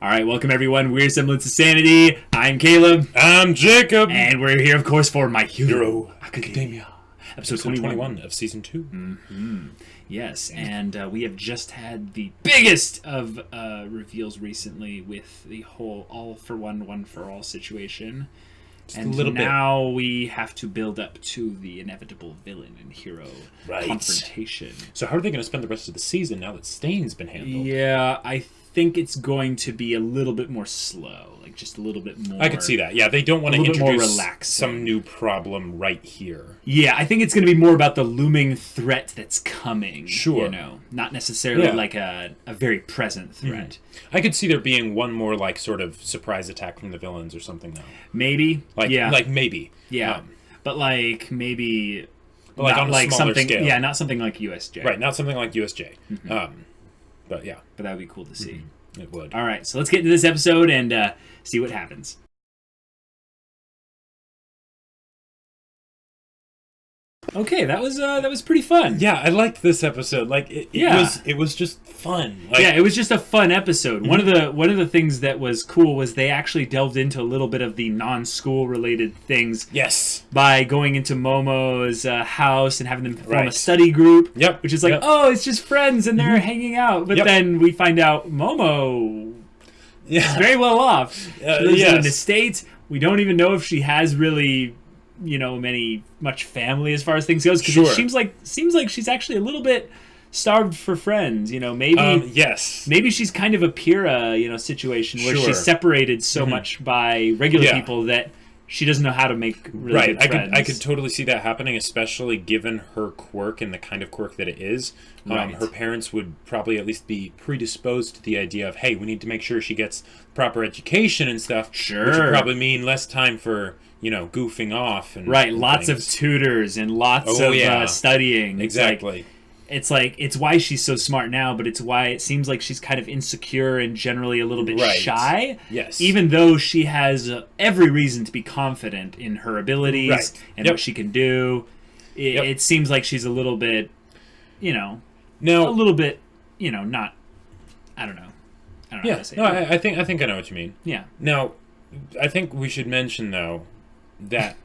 All right, welcome everyone. We're Semblance of Sanity. I'm Caleb. I'm Jacob. And we're here, of course, for My Hero Academia. Episode 21 of Season 2. Mm-hmm. Yes, and we have just had the biggest of reveals recently with the whole all-for-one, one-for-all situation. And now we have to build up to the inevitable villain and hero confrontation. So how are they going to spend the rest of the season now that Stain's been handled? Yeah, I think it's going to be a little bit more slow, like just a little bit more. I could see that. Yeah, they don't want to introduce some new problem right here. Yeah, I think it's going to be more about the looming threat that's coming. Sure. You know, not necessarily like a very present threat. Mm-hmm. I could see there being one more like sort of surprise attack from the villains or something though. Maybe. Like maybe. Yeah. But like maybe but like not on a like smaller something scale. Yeah, not something like USJ. Right, not something like USJ. Mm-hmm. But yeah. But that would be cool to see. Mm-hmm. It would. All right, so let's get into this episode and see what happens. Okay, that was pretty fun. Yeah, I liked this episode. Like it was just fun. Like, yeah, it was just a fun episode. Mm-hmm. One of the things that was cool was they actually delved into a little bit of the non-school related things. Yes. By going into Momo's house and having them form a study group. Yep. Which is like, oh, it's just friends and they're hanging out. But then we find out Momo is very well off. She lives in an estate. We don't even know if she has really, much family as far as things goes, because it seems like she's actually a little bit starved for friends. Maybe she's kind of a Pyrrha situation where she's separated so much by regular people that she doesn't know how to make really good friends. I could totally see that happening, especially given her quirk and the kind of quirk that it is. Her parents would probably at least be predisposed to the idea of, hey, we need to make sure she gets proper education and stuff. Sure. Which would probably mean less time for goofing off and lots of tutors and lots of studying. Exactly. It's why she's so smart now, but it's why it seems like she's kind of insecure and generally a little bit shy. Yes. Even though she has every reason to be confident in her abilities and what she can do, it seems like she's a little bit, not. I don't know how to say it. I think I know what you mean. Yeah. Now, I think we should mention though that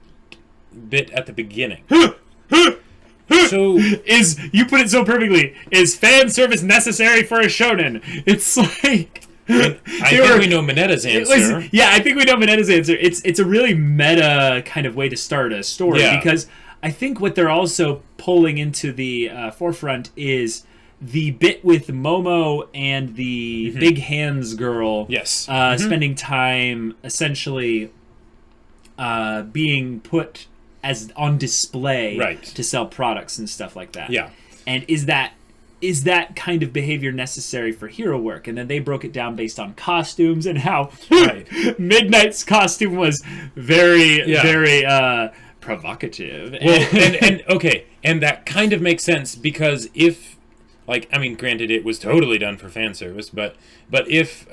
bit at the beginning. So you put it so perfectly. Is fan service necessary for a shonen? It's like I think we know Minetta's answer. I think we know Minetta's answer. It's a really meta kind of way to start a story because I think what they're also pulling into the forefront is the bit with Momo and the big hands girl. Yes. Spending time essentially being put as on display to sell products and stuff like that. Yeah. And is that kind of behavior necessary for hero work? And then they broke it down based on costumes and how Midnight's costume was very provocative. Well, and that kind of makes sense because if, granted it was totally done for fan service, but if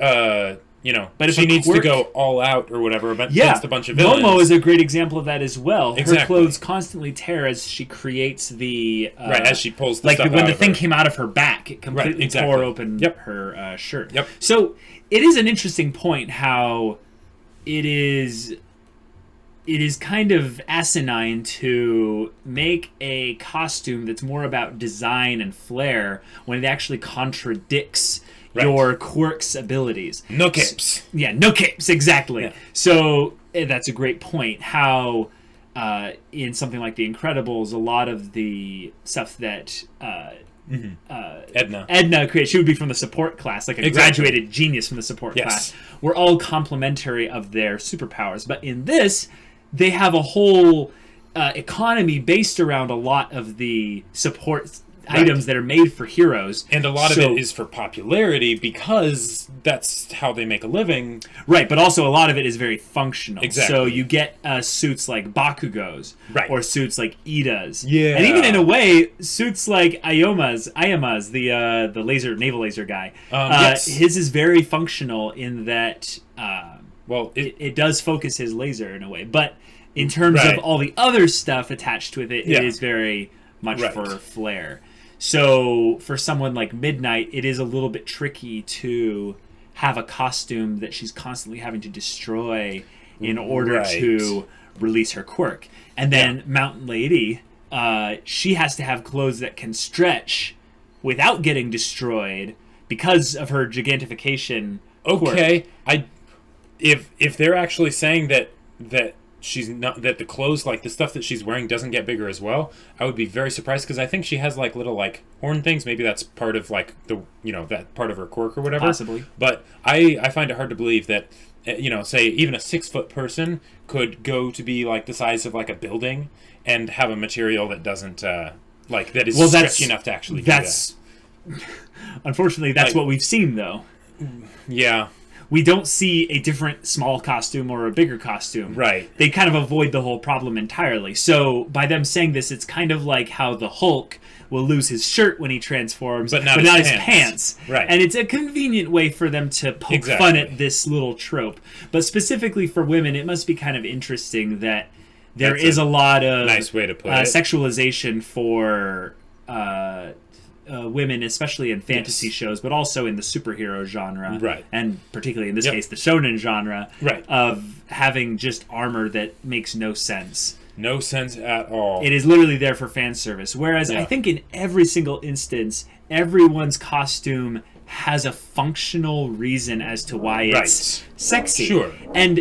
but if she needs to go all out or whatever against a bunch of villains. Momo is a great example of that as well. Exactly. Her clothes constantly tear as she creates the... as she pulls the stuff out when the thing came out of her back, it completely tore open her shirt. Yep. So it is an interesting point how it is kind of asinine to make a costume that's more about design and flair when it actually contradicts your quirk's abilities. No capes. No capes, exactly. Yeah. So that's a great point. How in something like The Incredibles, a lot of the stuff that Edna created, she would be from the support class, like a graduated genius from the support class. We're all complimentary of their superpowers. But in this, they have a whole economy based around a lot of the support items that are made for heroes. And a lot of it is for popularity because that's how they make a living. Right, but also a lot of it is very functional. Exactly. So you get suits like Bakugo's. Or suits like Ida's. Yeah. And even in a way, suits like Ayama's, the naval laser guy. His is very functional in that it does focus his laser in a way. But in terms of all the other stuff attached with it, it is very much for flair. So for someone like Midnight, it is a little bit tricky to have a costume that she's constantly having to destroy in order to release her quirk. And then Mountain Lady, she has to have clothes that can stretch without getting destroyed because of her gigantification quirk. If they're actually saying that she's not, that the clothes, like the stuff that she's wearing, doesn't get bigger as well, I would be very surprised, because I think she has like little like horn things. Maybe that's part of like the, you know, that part of her quirk or whatever. Possibly. But I find it hard to believe that, you know, say even a 6-foot person could go to be like the size of like a building and have a material that doesn't like that is stretchy enough to actually do that. Unfortunately, that's what we've seen, though. Yeah. We don't see a different small costume or a bigger costume. Right. They kind of avoid the whole problem entirely. So by them saying this, it's kind of like how the Hulk will lose his shirt when he transforms, but not his pants. Right. And it's a convenient way for them to poke fun at this little trope. But specifically for women, it must be kind of interesting that there is a lot of nice way to put it. Sexualization for women, especially in fantasy shows, but also in the superhero genre, right? And particularly in this case, the shonen genre, right? Of having just armor that makes no sense. No sense at all. It is literally there for fan service. Whereas I think in every single instance, everyone's costume has a functional reason as to why it's sexy. Sure. And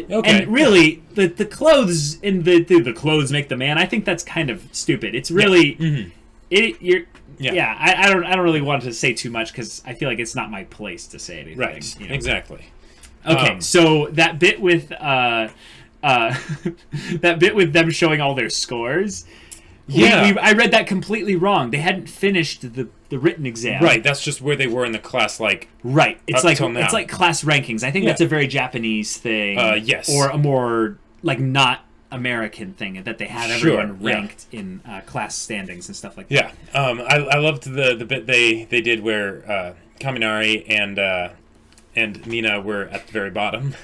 really, the clothes in the clothes make the man. I think that's kind of stupid. It's really I don't really want to say too much because I feel like it's not my place to say anything. Right. You know? Exactly. Okay. So that bit with that bit with them showing all their scores. I read that completely wrong. They hadn't finished the written exam. Right, that's just where they were in the class, like it's like class rankings. I think that's a very Japanese thing. Yes, or a more like not American thing that they have everyone ranked in class standings and stuff like that. Yeah, I loved the bit they did where Kaminari and Mina were at the very bottom,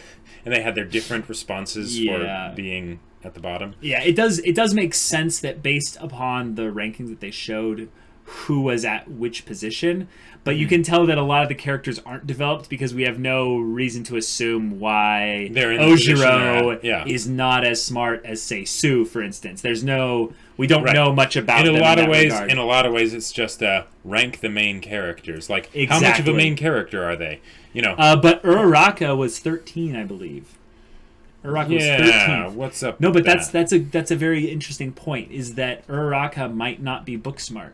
and they had their different responses for being at the bottom. Yeah, it does make sense that based upon the rankings that they showed, who was at which position, but you can tell that a lot of the characters aren't developed because we have no reason to assume why Ojiro is not as smart as, say, Sue, for instance. We don't know much about them in that regard. In a lot of ways, it's just rank the main characters. Like, how much of a main character are they? You know. But Uraraka was 13, I believe. Uraraka was 13. What's up? No, but that's a very interesting point. Is that Uraraka might not be book smart.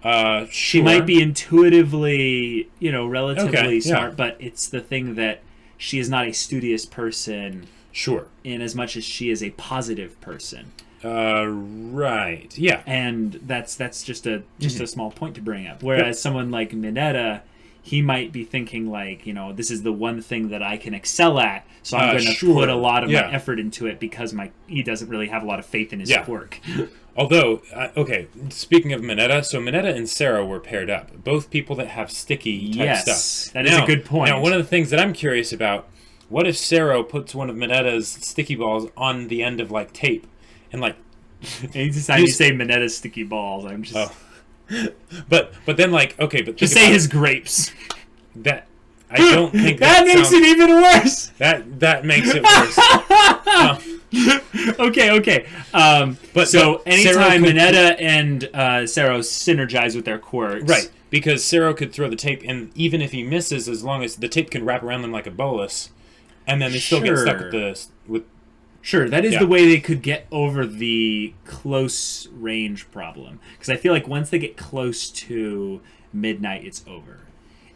Sure. She might be intuitively, relatively smart, but it's the thing that she is not a studious person. Sure. In as much as she is a positive person. Right. Yeah. And that's just a small point to bring up. Whereas someone like Mineta, he might be thinking like, this is the one thing that I can excel at, so I'm going to put a lot of my effort into it because he doesn't really have a lot of faith in his work. Although, speaking of Mineta, so Mineta and Sero were paired up. Both people that have sticky type stuff. That is a good point. Now, one of the things that I'm curious about, what if Sero puts one of Mineta's sticky balls on the end of, like, tape? And, like... Anytime you say Mineta's sticky balls, I'm just... Oh. But then, like, okay, but... Just say his grapes. That... I don't think that makes it even worse. That makes it worse. Okay. But anytime Mineta and Sero synergize with their quirks, right? Because Sero could throw the tape, and even if he misses, as long as the tape can wrap around them like a bolus, and then they still get stuck with. Sure, that is the way they could get over the close range problem. Because I feel like once they get close to midnight, it's over.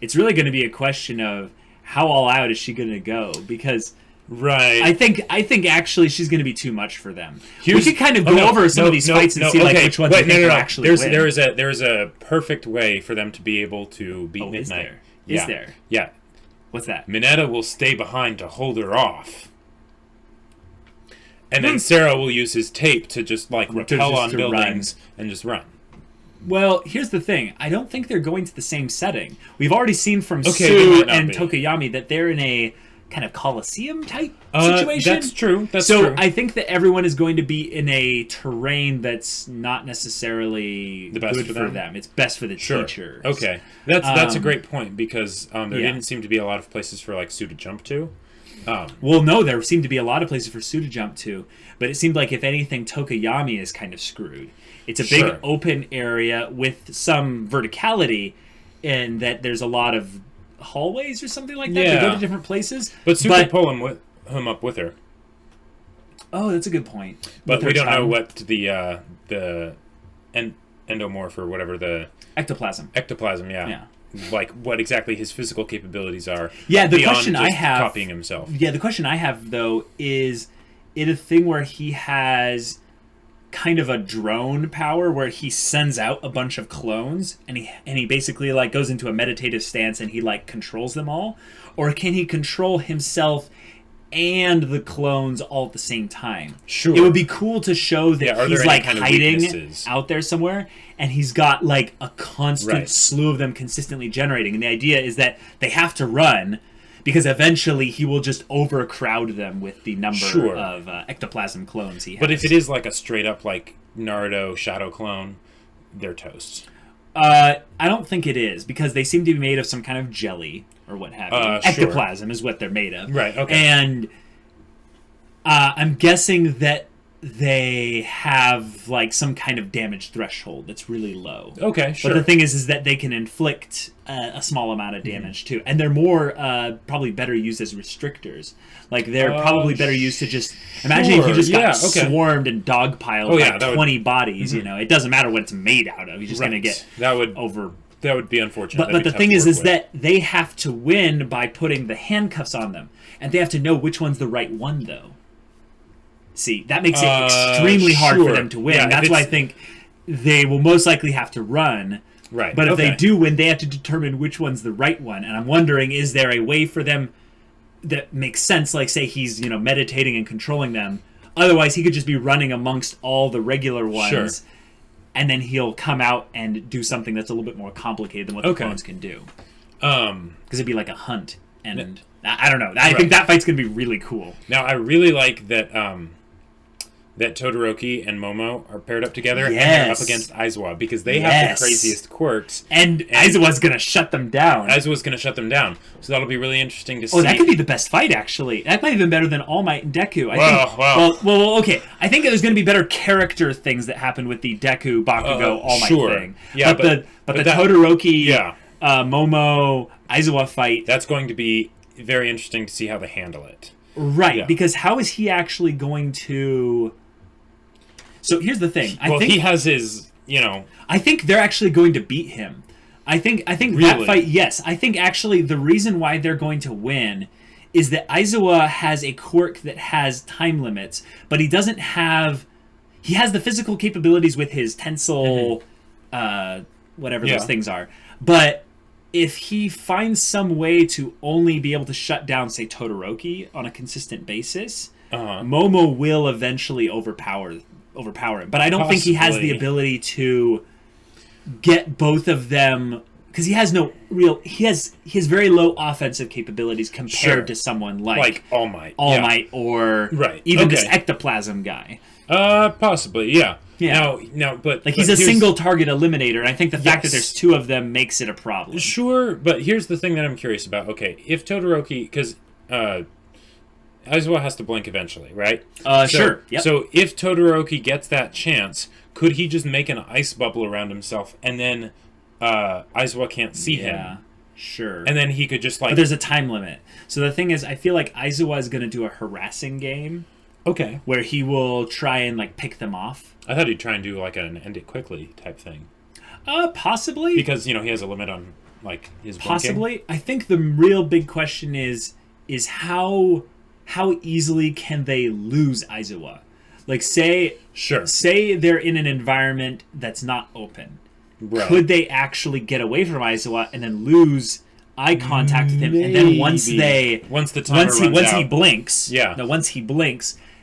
It's really going to be a question of how all out is she going to go, because I think actually she's going to be too much for them. We could kind of go over some of these fights and see which ones actually win. There is a perfect way for them to be able to beat Midnight. Is there? Yeah. What's that? Mineta will stay behind to hold her off. And then Sero will use his tape to just like rappel on buildings and just run. Well, here's the thing. I don't think they're going to the same setting. We've already seen from Sue and Tokoyami that they're in a kind of Colosseum type situation. That's true. So I think that everyone is going to be in a terrain that's not necessarily the best good for them. It's best for the teachers. Okay, that's a great point, because there didn't seem to be a lot of places for like Sue to jump to. Well, no, there seemed to be a lot of places for Sue to jump to, but it seemed like, if anything, Tokoyami is kind of screwed. It's a big open area with some verticality, in that there's a lot of hallways or something like that. They go to different places. But Sue could pull him up with her. Oh, that's a good point. But we don't know what the endomorph, or whatever, the ectoplasm, yeah. Like what exactly his physical capabilities are. Yeah, the question I have, copying himself. Yeah, the question I have though is it a thing where he has kind of a drone power where he sends out a bunch of clones and he basically like goes into a meditative stance and he like controls them all, or can he control himself and the clones all at the same time? Sure. It would be cool to show that he's like hiding out there somewhere, and he's got like a constant slew of them consistently generating. And the idea is that they have to run, because eventually he will just overcrowd them with the number of ectoplasm clones he has. But if it is like a straight up like Naruto shadow clone, they're toast. I don't think it is, because they seem to be made of some kind of jelly or what have you. Ectoplasm is what they're made of. Right, okay. And I'm guessing that they have like some kind of damage threshold that's really low. Okay, sure. But the thing is that they can inflict a small amount of damage too, and they're more probably better used as restrictors. Like they're probably better used to just imagine if you just got swarmed and dogpiled by 20 bodies. You know, it doesn't matter what it's made out of. You're just gonna get over. That would be unfortunate. But the thing is that they have to win by putting the handcuffs on them, and they have to know which one's the right one, though. See, that makes it extremely hard for them to win. Yeah, that's why I think they will most likely have to run. Right. But if they do win, they have to determine which one's the right one. And I'm wondering, is there a way for them that makes sense? Like, say he's meditating and controlling them. Otherwise, he could just be running amongst all the regular ones. Sure. And then he'll come out and do something that's a little bit more complicated than what the clones can do. Because it'd be like a hunt. And I don't know. I think that fight's going to be really cool. Now, I really like that that Todoroki and Momo are paired up together and they're up against Aizawa, because they have the craziest quirks. And Aizawa's going to shut them down. Aizawa's going to shut them down. So that'll be really interesting to see. Oh, that could be the best fight, actually. That might have been better than All Might and Deku. Well, okay. I think there's going to be better character things that happen with the Deku, Bakugo, All Might thing. Yeah, but the Todoroki, Momo, Aizawa fight... That's going to be very interesting to see how they handle it. Right, because how is he actually going to... So here's the thing. I think he has his, I think they're actually going to beat him. I think really? That fight, yes. I think actually the reason why they're going to win is that Aizawa has a quirk that has time limits, but he doesn't have... He has the physical capabilities with his tensile, whatever those things are. But if he finds some way to only be able to shut down, say, Todoroki on a consistent basis, Momo will eventually overpower him. But I don't think he has the ability to get both of them, because he has no real... He has very low offensive capabilities compared to someone like All Might. All Might, or even this ectoplasm guy. Possibly, yeah. Now, but he's a single target eliminator, and I think the fact that there's two of them makes it a problem. Sure, but here's the thing that I'm curious about. Okay, if Todoroki, because Aizawa has to blink eventually, right? Sure. Yep. So if Todoroki gets that chance, could he just make an ice bubble around himself, and then Aizawa can't see him? Sure. And then he could just But there's a time limit. So the thing is, I feel like Aizawa is going to do a harassing game. Okay. Where he will try and pick them off. I thought he'd try and do an end it quickly type thing. Possibly. Because he has a limit on his blinking. Possibly. I think the real big question is how easily can they lose Aizawa? Say they're in an environment that's not open. Right. Could they actually get away from Aizawa and then lose eye contact with him? And then once he blinks,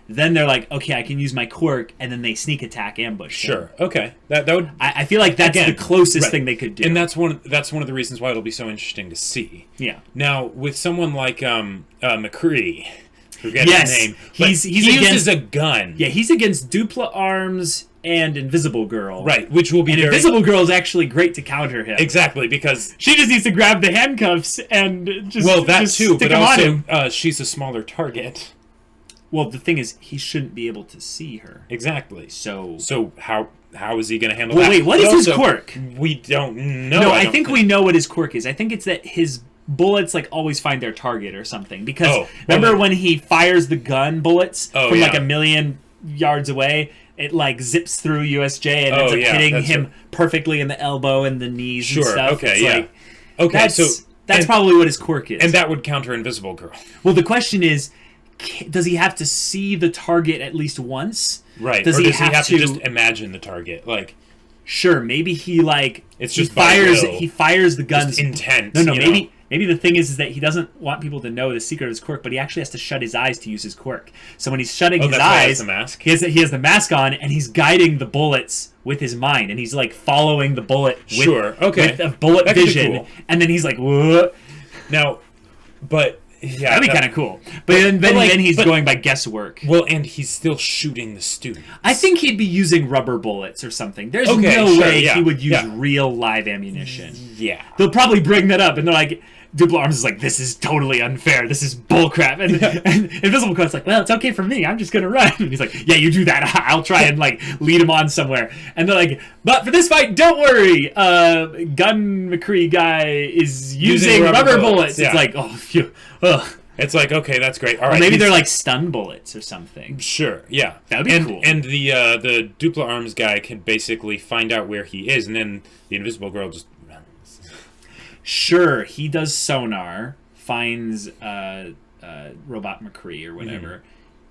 then they're like, okay, I can use my quirk, and then they sneak attack ambush. Sure. Okay. That would. I feel like that's the closest thing they could do, and that's one of the reasons why it'll be so interesting to see. Yeah. Now with someone like McCree, forget his name. He uses a gun. Yeah, he's against Dupla Arms and Invisible Girl. Right, which will be Invisible Girl is actually great to counter him. Exactly, because she just needs to grab the handcuffs and just too, stick but also she's a smaller target. Well, the thing is, he shouldn't be able to see her. Exactly. So how is he going to handle that? Wait, what is his quirk? We don't know. No, I think we know what his quirk is. I think it's that his bullets like always find their target or something. Because remember when he fires the gun bullets from like a million yards away? It like zips through USJ and ends up hitting him perfectly in the elbow and the knees and stuff. Okay, that's probably what his quirk is. And that would counter Invisible Girl. Well, the question is, does he have to see the target at least once? Right. Does he have to just imagine the target? Like, sure, maybe he like it's just he fires the guns. Just intent. No, maybe the thing is that he doesn't want people to know the secret of his quirk, but he actually has to shut his eyes to use his quirk. So when he's shutting his eyes, he has the mask on, and he's guiding the bullets with his mind, and he's like following the bullet with a bullet vision, cool. And then he's like, whoa. Now, but yeah, that'd be kind of cool. But then he's going by guesswork. Well, and he's still shooting the students. I think he'd be using rubber bullets or something. There's no way he would use real live ammunition. Yeah. They'll probably bring that up, and they're like, Dupla Arms is like, this is totally unfair. This is bullcrap. And Invisible Girl's like, well, it's okay for me. I'm just going to run. And he's like, yeah, you do that. I'll try and like lead him on somewhere. And they're like, but for this fight, don't worry. Gun McCree guy is using rubber bullets. Yeah. It's like, oh, phew. Ugh. It's like, okay, that's great. All right, or maybe they're like stun bullets or something. Sure, yeah. That would be cool. And the Dupla Arms guy can basically find out where he is, and then the Invisible Girl just runs. Sure, he does sonar, finds Robot McCree or whatever.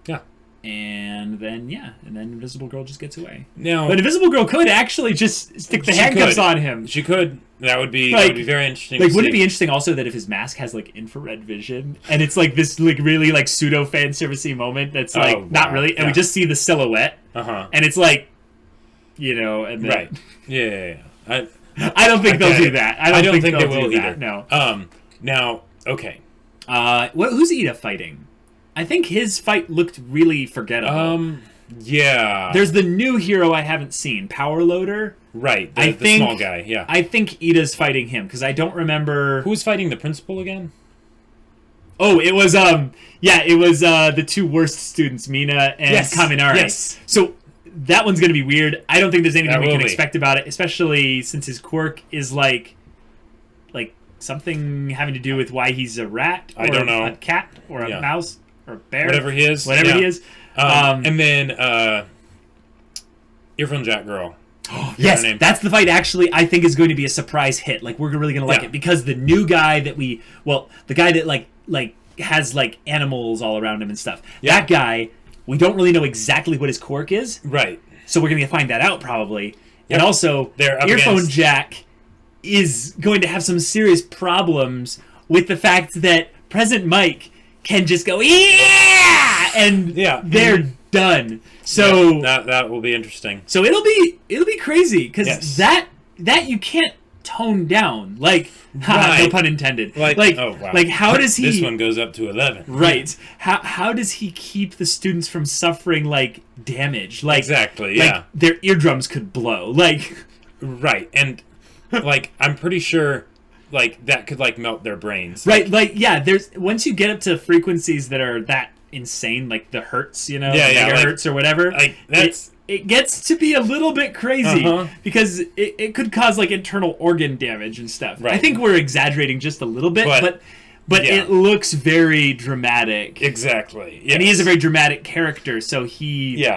Mm-hmm. Yeah. And then Invisible Girl just gets away. No, but Invisible Girl could actually just stick the handcuffs on him. She could. That would be very interesting. Like, wouldn't it be interesting also that if his mask has like infrared vision and it's like this like really like pseudo fan servicey moment that's like not really, and we just see the silhouette, and it's like, and then, right, yeah. I don't think they'll do that. I don't think they will either. That, no. Now, okay. Who's Ida fighting? I think his fight looked really forgettable. Yeah. There's the new hero I haven't seen, Power Loader. Right, the small guy, yeah. I think Ida's fighting him, because I don't remember... Who was fighting the principal again? Oh, it was, the two worst students, Mina and Kaminari. Yes. So, that one's going to be weird. I don't think there's anything we can expect about it, especially since his quirk is, like something having to do with why he's a rat, or I don't know. A cat, or a mouse, or a bear. Whatever he is. He is. And then, Earphone Jack Girl. Yes, that's the fight actually I think is going to be a surprise hit. Like, we're really going to like it, because the new guy that the guy that like has like animals all around him and stuff. Yeah. That guy, we don't really know exactly what his quirk is. Right. So we're going to find that out probably. Yep. And also, Earphone Jack is going to have some serious problems with the fact that President Mike can just go, yeah! And they're done. So that will be interesting. So it'll be crazy, because that you can't tone down. Like, no pun intended. Like oh, wow. Like, how does he? This one goes up to 11. Right. How does he keep the students from suffering like damage? Like, exactly. Yeah. Like, their eardrums could blow. Like. Right. And like, I'm pretty sure like that could like melt their brains. Right. Like, yeah. There's once you get up to frequencies that are that insane, like the hertz, megahertz or whatever. Like, it gets to be a little bit crazy, because it could cause like internal organ damage and stuff. Right. I think we're exaggerating just a little bit, but it looks very dramatic. Exactly. Yes. And he is a very dramatic character, so he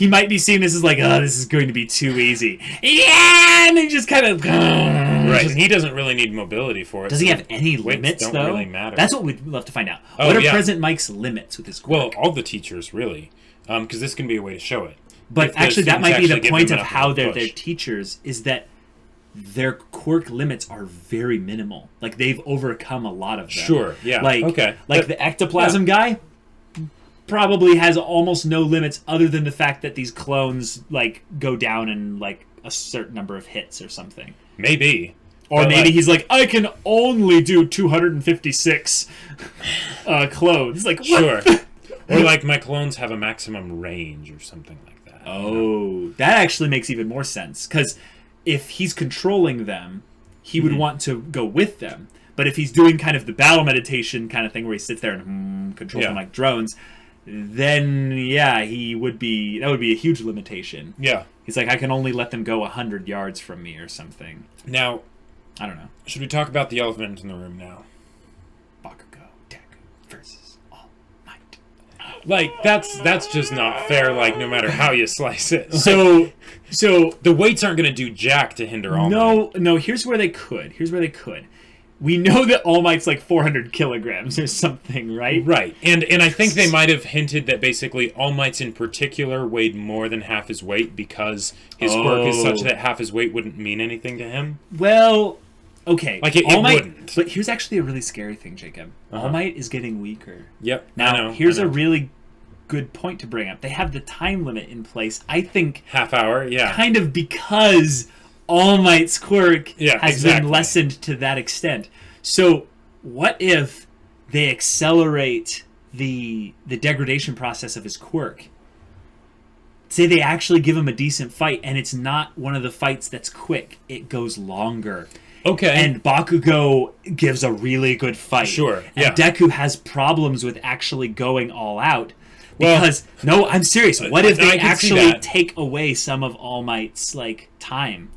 might be seeing this as like, oh, this is going to be too easy. Yeah, and he just kind of right. He doesn't really need mobility for it. Does he have any limits? Don't though? Really matter. That's what we'd love to find out. What are President Mike's limits with his quirk? Well, all the teachers really, because this can be a way to show it. But actually, that might be the point of how they're teachers, is that their quirk limits are very minimal. Like, they've overcome a lot of them. Sure, yeah. Like, the ectoplasm guy, probably has almost no limits other than the fact that these clones like go down in like a certain number of hits or something. Maybe. Or but maybe he's like, I can only do 256 clones. Like, what? Sure. Or like my clones have a maximum range or something like that. Oh, that actually makes even more sense. Because if he's controlling them, he would want to go with them. But if he's doing kind of the battle meditation kind of thing where he sits there and controls them like drones, then he would be, that would be a huge limitation. Yeah. He's like, I can only let them go 100 yards from me or something. Now, I don't know. Should we talk about the elephant in the room now? Bakugo, Deku versus All Might. Like, that's just not fair, like, no matter how you slice it. So the weights aren't going to do jack to hinder All Might. No, here's where they could. We know that All Might's like 400 kilograms or something, right? Right. And I think they might have hinted that basically All Might's in particular weighed more than half his weight because his quirk is such that half his weight wouldn't mean anything to him. Well, okay. Like, it wouldn't. But here's actually a really scary thing, Jacob. All Might is getting weaker. Yep. Now, here's a really good point to bring up. They have the time limit in place, I think. Half hour, yeah. Kind of because All Might's quirk has been lessened to that extent. So, what if they accelerate the degradation process of his quirk? Say they actually give him a decent fight, and it's not one of the fights that's quick. It goes longer. Okay. And Bakugo gives a really good fight. Sure, yeah. And Deku has problems with actually going all out. Because, no, I'm serious. What if they actually take away some of All Might's, like, time?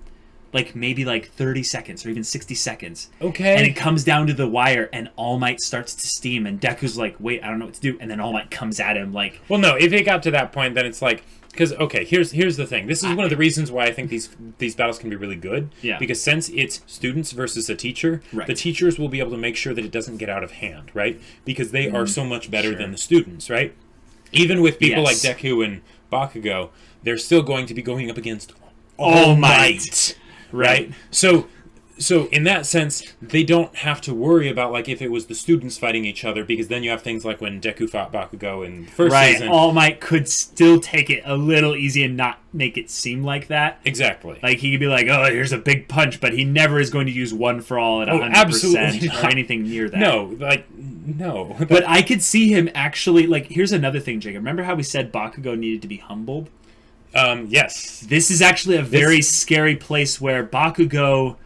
Like, maybe, like, 30 seconds or even 60 seconds. Okay. And it comes down to the wire, and All Might starts to steam, and Deku's like, wait, I don't know what to do. And then All Might comes at him, like... Well, no, if it got to that point, then it's like... Because, okay, here's the thing. This is one of the reasons why I think these battles can be really good. Yeah. Because since it's students versus a teacher, the teachers will be able to make sure that it doesn't get out of hand, right? Because they are so much better than the students, right? Even with people like Deku and Bakugo, they're still going to be going up against All Might. Right? So in that sense, they don't have to worry about like if it was the students fighting each other, because then you have things like when Deku fought Bakugo in the first season. All Might could still take it a little easy and not make it seem like that. Exactly. Like he could be like, oh, here's a big punch, but he never is going to use one for all at 100% absolutely or anything near that. No. But I could see him actually, like, here's another thing, Jacob. Remember how we said Bakugo needed to be humbled? Yes. This is actually a very scary place where Bakugo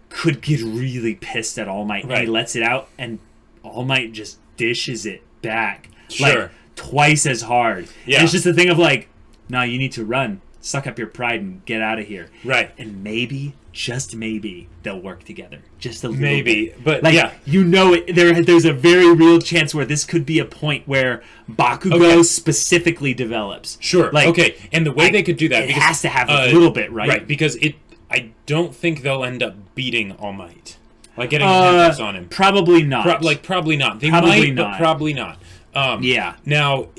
could get really pissed at All Might, and he lets it out, and All Might just dishes it back. Like, twice as hard. Yeah. And it's just a thing of like, no, you need to run. Suck up your pride and get out of here. Right. And maybe, just maybe, they'll work together. Just a little bit. But like, you know, there's a very real chance where this could be a point where Bakugo specifically develops. Sure. Like, and the way they could do that... It has to have a little bit, right? Right, because I don't think they'll end up beating All Might. Like, getting hands on him. Probably not. Probably not. They probably might, not. But probably not. Yeah. Now...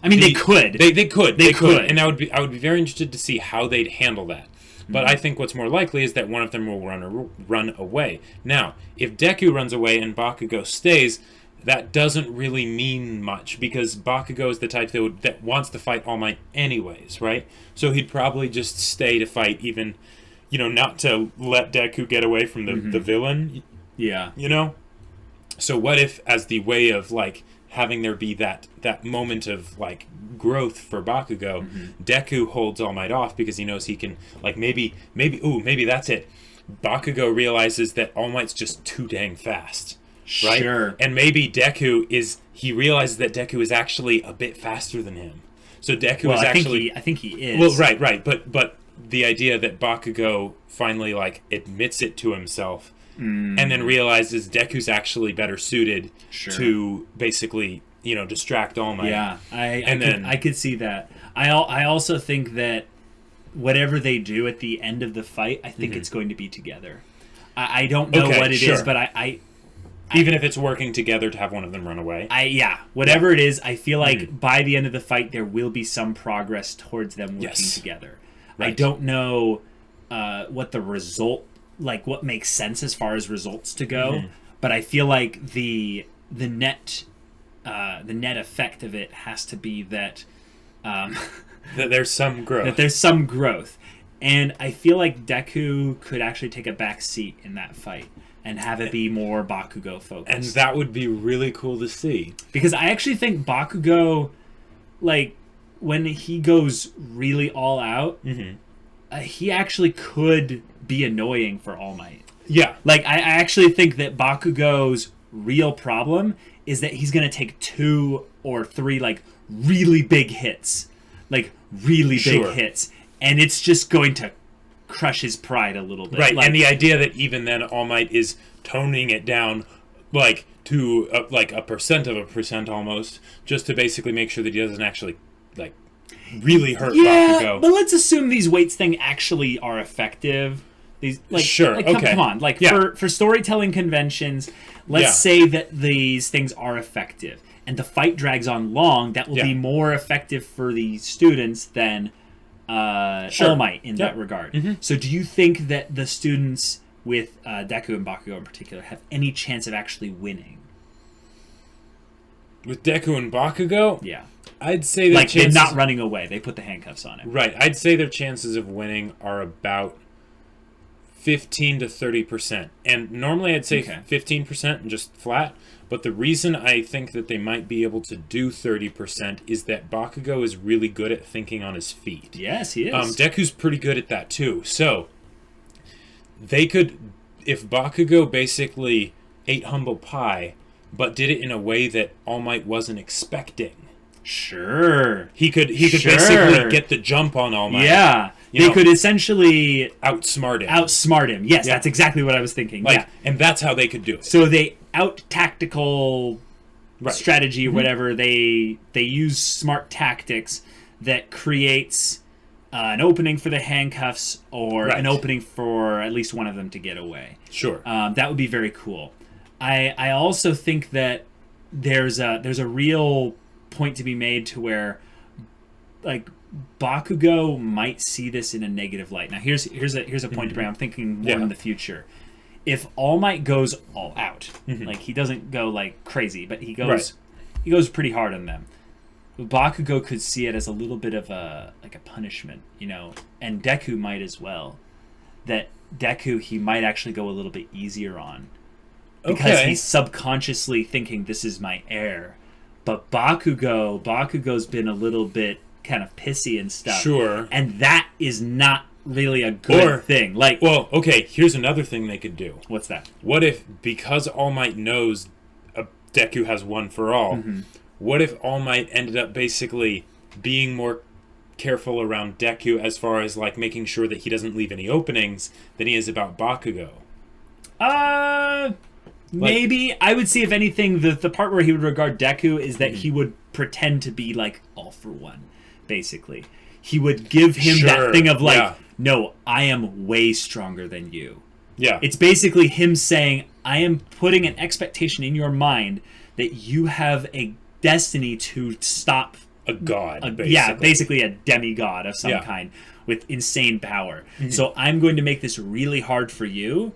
I mean, they could. They could. And I would be very interested to see how they'd handle that. But I think what's more likely is that one of them will run away. Now, if Deku runs away and Bakugo stays, that doesn't really mean much, because Bakugo is the type that wants to fight All Might anyways, right? So he'd probably just stay to fight, even, not to let Deku get away from the villain. Yeah. So what if, as the way of, like, having there be that moment of, like, growth for Bakugo, Deku holds All Might off because he knows he can, like, maybe that's it. Bakugo realizes that All Might's just too dang fast, right? Sure. And maybe he realizes that Deku is actually a bit faster than him. So Deku is actually... I think he is. Well, right. But the idea that Bakugo finally, like, admits it to himself and then realizes Deku's actually better suited to basically, distract All Might. Yeah, I could see that. I also think that whatever they do at the end of the fight, I think it's going to be together. I don't know what it is, but even if it's working together to have one of them run away. Whatever it is, I feel like by the end of the fight there will be some progress towards them working together. Right. I don't know what the result, like what makes sense as far as results to go, but I feel like the net the net effect of it has to be that that there's some growth. That there's some growth. And I feel like Deku could actually take a back seat in that fight and have it be more Bakugo focused. And that would be really cool to see. Because I actually think Bakugo, like, when he goes really all out, he actually could be annoying for All Might. Yeah. Like, I actually think that Bakugo's real problem is that he's going to take 2 or 3, like, really big hits. Like, really big hits. And it's just going to crush his pride a little bit. Right, like, and the idea that even then All Might is toning it down, like, to, like, a percent of a percent almost, just to basically make sure that he doesn't actually, like, really hurt Bakugo. But let's assume these weights thing actually are effective. These, like, sure, like, okay. Come on, like, for storytelling conventions, let's say that these things are effective, and the fight drags on long, that will be more effective for the students than All Might in that regard. So do you think that the students with Deku and Bakugo in particular have any chance of actually winning? With Deku and Bakugo? Yeah. I'd say their chances... they're not running away. They put the handcuffs on it. Right. I'd say their chances of winning are about 15 to 30%. And normally I'd say 15% and just flat. But the reason I think that they might be able to do 30% is that Bakugo is really good at thinking on his feet. Yes, he is. Deku's pretty good at that too. So they could, if Bakugo basically ate humble pie, but did it in a way that All Might wasn't expecting. Sure. He could basically get the jump on All Might. Yeah. They could essentially outsmart him. Outsmart him. Yes, that's exactly what I was thinking. Like, and that's how they could do it. So they out-tactical strategy or whatever. They use smart tactics that creates an opening for the handcuffs or an opening for at least one of them to get away. Sure. That would be very cool. I also think that there's a real point to be made to where, like, Bakugo might see this in a negative light. Now, here's a point to bring. I'm thinking more in the future. If All Might goes all out, like, he doesn't go like crazy, but he goes pretty hard on them. Bakugo could see it as a little bit of a punishment, you know, and Deku might as well. That Deku he might actually go a little bit easier on. Because he's subconsciously thinking this is my heir. But Bakugo's been a little bit kind of pissy and stuff. Sure. And that is not really a good thing. Like, well, okay, here's another thing they could do. What's that? What if, because All Might knows Deku has one for all, what if All Might ended up basically being more careful around Deku as far as, like, making sure that he doesn't leave any openings than he is about Bakugo? Maybe. I would see, if anything, the part where he would regard Deku is that he would pretend to be, like, all for one, basically. He would give him that thing of, like, no, I am way stronger than you. Yeah. It's basically him saying, I am putting an expectation in your mind that you have a destiny to stop... a god, basically. Yeah, basically a demigod of some kind with insane power. So I'm going to make this really hard for you.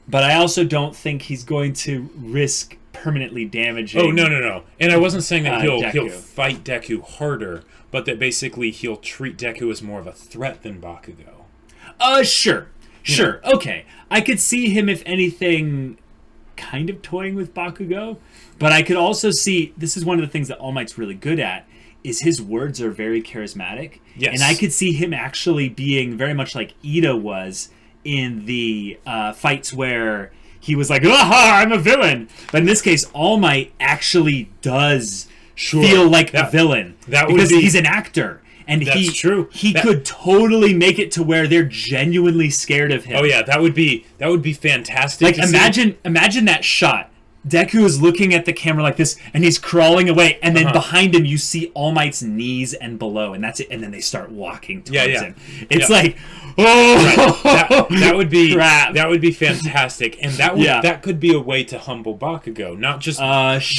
But I also don't think he's going to risk permanently damaging... Oh, no. And I wasn't saying that he'll fight Deku harder, but that basically he'll treat Deku as more of a threat than Bakugo. Sure. Okay. I could see him, if anything, kind of toying with Bakugo. But I could also see... This is one of the things that All Might's really good at, is his words are very charismatic. Yes. And I could see him actually being very much like Ida was... in the fights where he was like, "Aha, I'm a villain." But in this case, All Might actually does feel like a villain. Because he's an actor. And that's true. He could totally make it to where they're genuinely scared of him. Oh yeah, that would be fantastic. Like, imagine that shot. Deku is looking at the camera like this, and he's crawling away, and then behind him you see All Might's knees and below, and that's it. And then they start walking towards him. It's like, oh, that would be crap. That would be fantastic, and that could be a way to humble Bakugo, not just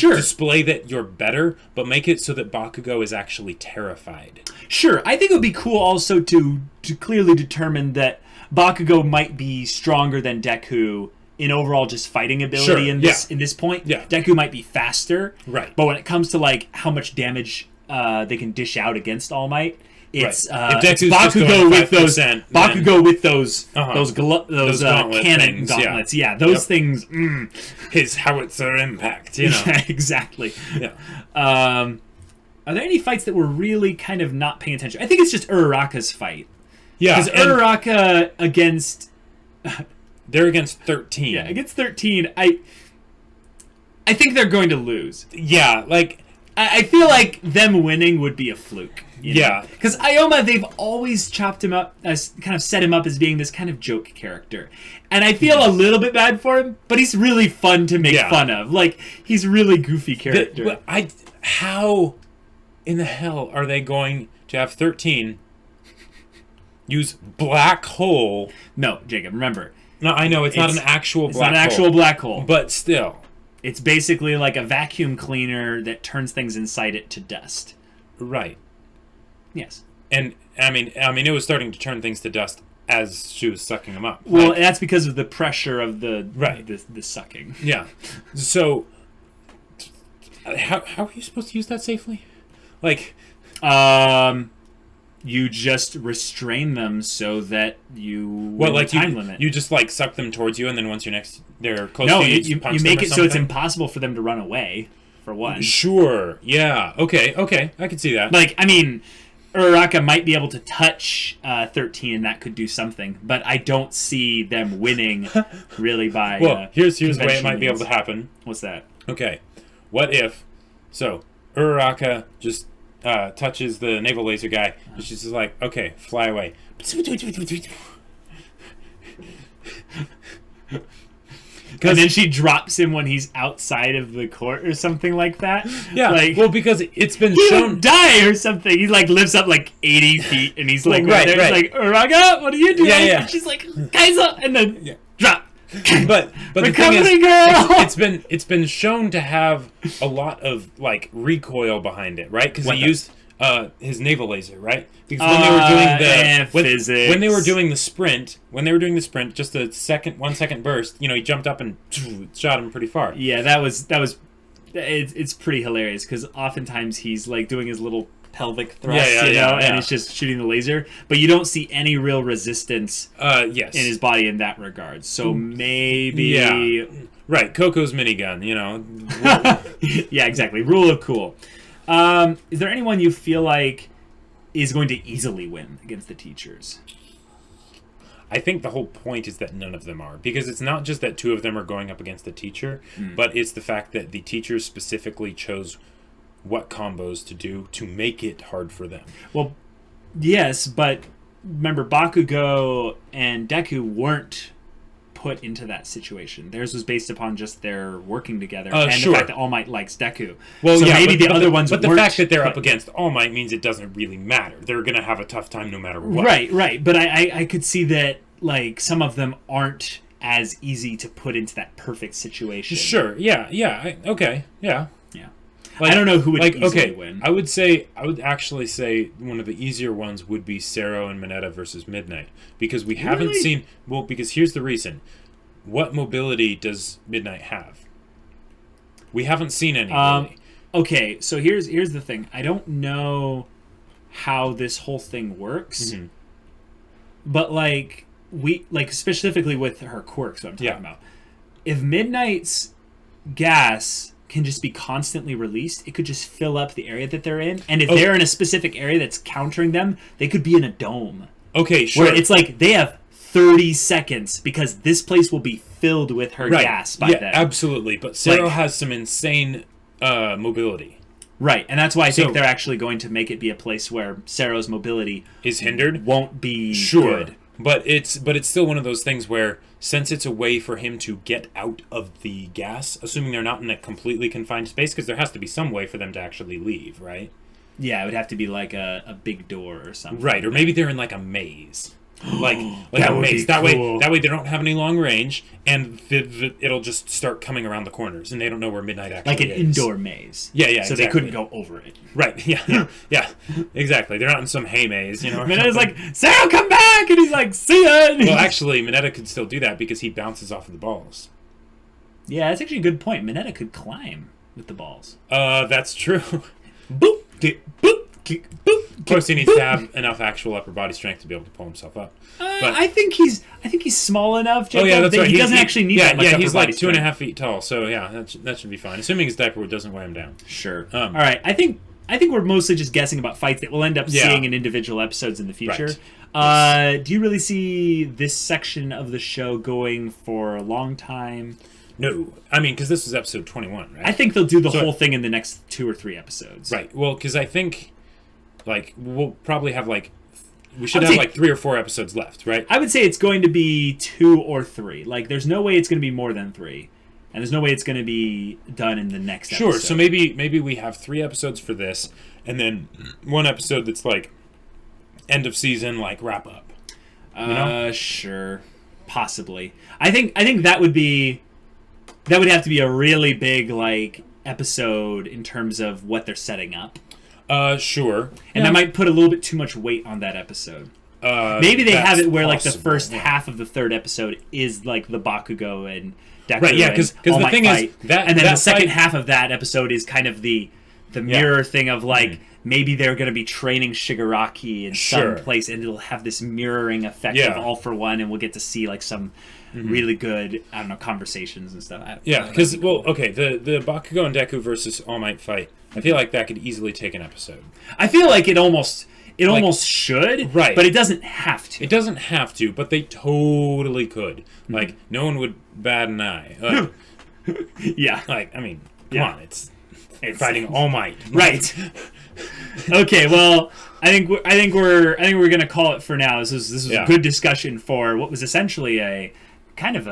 display that you're better, but make it so that Bakugo is actually terrified. Sure, I think it would be cool also to clearly determine that Bakugo might be stronger than Deku in overall just fighting ability in this point, Deku might be faster. Right. But when it comes to like how much damage they can dish out against All Might, it's it's Bakugo with those those gauntlet cannon things, gauntlets. Yeah, those things. His howitzer impact, you know. Yeah, exactly. Yeah. Are there any fights that were really kind of not paying attention? I think it's just Uraraka's fight. Yeah, because Uraraka against. They're against 13. Yeah, against 13, I think they're going to lose. Yeah, like I feel like them winning would be a fluke. Yeah, because Ioma, they've always chopped him up as kind of set him up as being this kind of joke character, and I feel a little bit bad for him, but he's really fun to make fun of. Like he's a really goofy character. How in the hell are they going to have 13 use black hole? No, Jacob, remember. No, I know it's not an actual black hole. It's not an actual black hole, but still, it's basically like a vacuum cleaner that turns things inside it to dust. Right. Yes. And I mean, it was starting to turn things to dust as she was sucking them up. Well, that's because of the pressure of the sucking. Yeah. So, how are you supposed to use that safely? Like, you just restrain them so that you time limit. You just like suck them towards you, and then once they're close to you, you make it so it's impossible for them to run away. For one, sure, yeah, okay, I can see that. Like, I mean, Uraraka might be able to touch 13, and that could do something, but I don't see them winning really by. Well, here's the way it might be able to happen. What's that? Okay, what if Uraraka just touches the naval laser guy, and she's just like, okay, fly away. And then she drops him when he's outside of the court or something like that. Yeah, like, well, because it's been he shown... would die or something. He like lifts up like 80 feet, and he's like right there. He's like, Uraga, what are you doing? Yeah. And she's like, Kaizo, and then drop. But the thing is, it's been shown to have a lot of like recoil behind it, right? Because he used his naval laser, right? Because when they were doing when they were doing the sprint, just a 1 second burst, he jumped up and shot him pretty far. Yeah, that was it's pretty hilarious because oftentimes he's like doing his little pelvic thrust, and he's just shooting the laser, but you don't see any real resistance in his body in that regard. So maybe right, Coco's minigun, yeah, exactly. Rule of cool. Is there anyone you feel like is going to easily win against the teachers? I think the whole point is that none of them are, because it's not just that two of them are going up against the teacher, but it's the fact that the teachers specifically chose what combos to do to make it hard for them. Well, yes, but remember, Bakugo and Deku weren't put into that situation. Theirs was based upon just their working together and the fact that All Might likes Deku. Well, so maybe the other ones. But the fact that they're up against All Might means it doesn't really matter. They're going to have a tough time no matter what. Right. But I could see that like some of them aren't as easy to put into that perfect situation. Sure. Yeah. Okay. Yeah. Like, I don't know who would easily win. I would actually say one of the easier ones would be Sero and Mineta versus Midnight, because we haven't seen. Well, because here's the reason: what mobility does Midnight have? We haven't seen any. Really. Okay, so here's the thing. I don't know how this whole thing works, but specifically with her quirks, what I'm talking about. If Midnight's gas can just be constantly released, it could just fill up the area that they're in. And if they're in a specific area that's countering them, they could be in a dome. Okay, sure. Where it's like they have 30 seconds because this place will be filled with her gas by then. Absolutely. But Sero has some insane mobility. Right, and that's why I think they're actually going to make it be a place where Sero's mobility is hindered. Won't be good. But it's still one of those things where, since it's a way for him to get out of the gas, assuming they're not in a completely confined space, because there has to be some way for them to actually leave, right? Yeah, it would have to be like a big door or something. Right, or maybe they're in like a maze. like that a would maze. be That cool. way they don't have any long range, and it'll just start coming around the corners, and they don't know where midnight actually is. Like an indoor maze. Yeah, So exactly. they couldn't go over it. Right, yeah, exactly. They're not in some hay maze, you know. Minetta's like, Sarah, come back! And he's like, see ya! Well, actually, Minetta could still do that because he bounces off of the balls. Yeah, that's actually a good point. Minetta could climb with the balls. That's true. Boop, kick, boop, kick, boop. Of course, he needs to have enough actual upper body strength to be able to pull himself up. But I think he's small enough, Jacob, that's that right. he doesn't actually need that much upper he's body like 2.5 strength. feet tall, so yeah, that should be fine. Assuming his diaper doesn't weigh him down. Sure. All right. I think we're mostly just guessing about fights that we'll end up seeing in individual episodes in the future. Right. Do you really see this section of the show going for a long time? No, I mean, because this is episode 21, right? I think they'll do the whole thing in the next 2 or 3 episodes. Right. Well, because I think, like, we'll probably have, like, we should have, like, 3 or 4 episodes left, right? I would say it's going to be 2 or 3. Like, there's no way it's going to be more than 3. And there's no way it's going to be done in the next episode. Sure, so maybe we have 3 episodes for this, and then 1 episode that's, like, end of season, like, wrap up. You know? Sure. Possibly. I think that would be... That would have to be a really big, like, episode in terms of what they're setting up. Sure. And that might put a little bit too much weight on that episode. Maybe they have it where, like, the first half of the 3rd episode is, like, the Bakugo and Deku. Right, yeah, because the thing is... and then the second half of that episode is kind of the mirror thing of, like, maybe they're going to be training Shigaraki in some place, and it'll have this mirroring effect of All for One, and we'll get to see, like, some... really good, I don't know, conversations and stuff. Because, well, okay, the Bakugo and Deku versus All Might fight, I feel like that could easily take an episode. I feel like it almost should, right? But it doesn't have to. It doesn't have to, but they totally could. Like, no one would bat an eye. Yeah. Like, I mean, come on, it's fighting All Might, right? Okay, well, I think we're gonna call it for now. This was a good discussion for what was essentially a kind of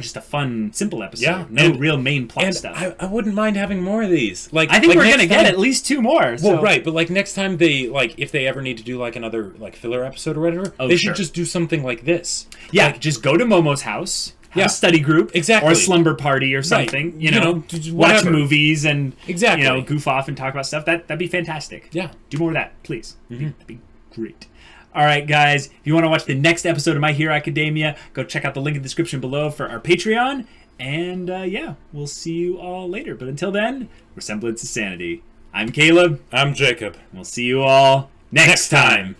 just a fun, simple episode. Yeah, no real main plot stuff. I wouldn't mind having more of these. Like, I think we're next gonna get at least 2 more. So. Well, right, but like next time they if they ever need to do like another like filler episode or whatever, they should just do something like this. Yeah, like, just go to Momo's house. Have a study group, exactly, or a slumber party or something. Right. You know, watch movies and goof off and talk about stuff. That'd be fantastic. Yeah, do more of that, please. That'd be great. All right, guys. If you want to watch the next episode of My Hero Academia, go check out the link in the description below for our Patreon. And we'll see you all later. But until then, we're Semblance of Sanity. I'm Caleb. I'm Jacob. We'll see you all next time.